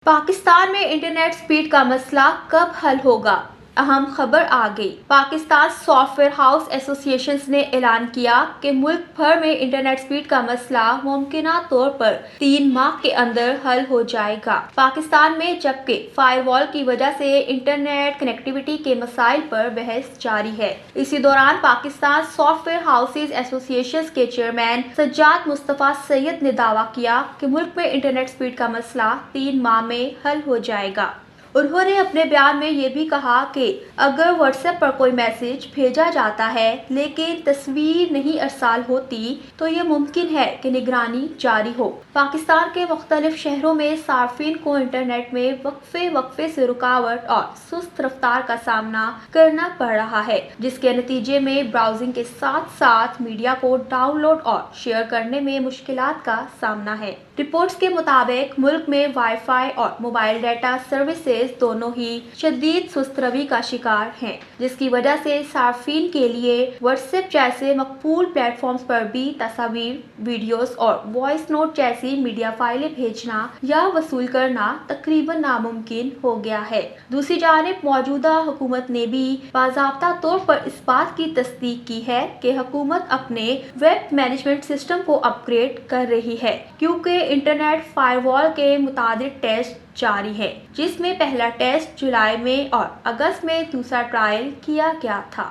پاکستان میں internet speed کا مسئلہ کب حل ہوگا؟ اہم خبر آ گئی۔ پاکستان سافٹ ویئر ہاؤس ایسوسی ایشن نے اعلان کیا کہ ملک بھر میں انٹرنیٹ سپیڈ کا مسئلہ ممکنہ طور پر 3 ماہ کے اندر حل ہو جائے گا۔ پاکستان میں جبکہ فائر وال کی وجہ سے انٹرنیٹ کنیکٹیویٹی کے مسائل پر بحث جاری ہے۔ اسی دوران پاکستان سافٹ ویئر ہاؤسز ایسوسی ایشن کے چیئرمین سجاد مصطفیٰ سید نے دعویٰ کیا کہ ملک میں انٹرنیٹ سپیڈ کا مسئلہ 3 ماہ میں حل ہو جائے گا۔ انہوں نے اپنے بیان میں یہ بھی کہا کہ اگر واٹس ایپ پر کوئی میسج بھیجا جاتا ہے لیکن تصویر نہیں ارسال ہوتی تو یہ ممکن ہے کہ نگرانی جاری ہو۔ پاکستان کے مختلف شہروں میں صارفین کو انٹرنیٹ میں وقفے سے رکاوٹ اور سست رفتار کا سامنا کرنا پڑ رہا ہے، جس کے نتیجے میں براؤزنگ کے ساتھ ساتھ میڈیا کو ڈاؤن لوڈ اور شیئر کرنے میں مشکلات کا سامنا ہے۔ رپورٹس کے مطابق ملک میں وائی فائی اور موبائل ڈیٹا سروسز دونوں ہی شدید سست روی کا شکار ہیں، جس کی وجہ سے صارفین کے لیے واٹس ایپ جیسے مقبول پلیٹ فارمز پر بھی تصاویر، ویڈیوز اور وائس نوٹ جیسی میڈیا فائلیں بھیجنا یا وصول کرنا تقریباً ناممکن ہو گیا ہے۔ دوسری جانب موجودہ حکومت نے بھی باضابطہ طور پر اس بات کی تصدیق کی ہے کہ حکومت اپنے ویب مینجمنٹ سسٹم کو اپ گریڈ کر رہی ہے، کیونکہ انٹرنیٹ فائر وال کے متعدد ٹیسٹ جاری ہیں، جس میں پہلا ٹیسٹ جولائی میں اور اگست میں دوسرا ٹرائل کیا گیا تھا۔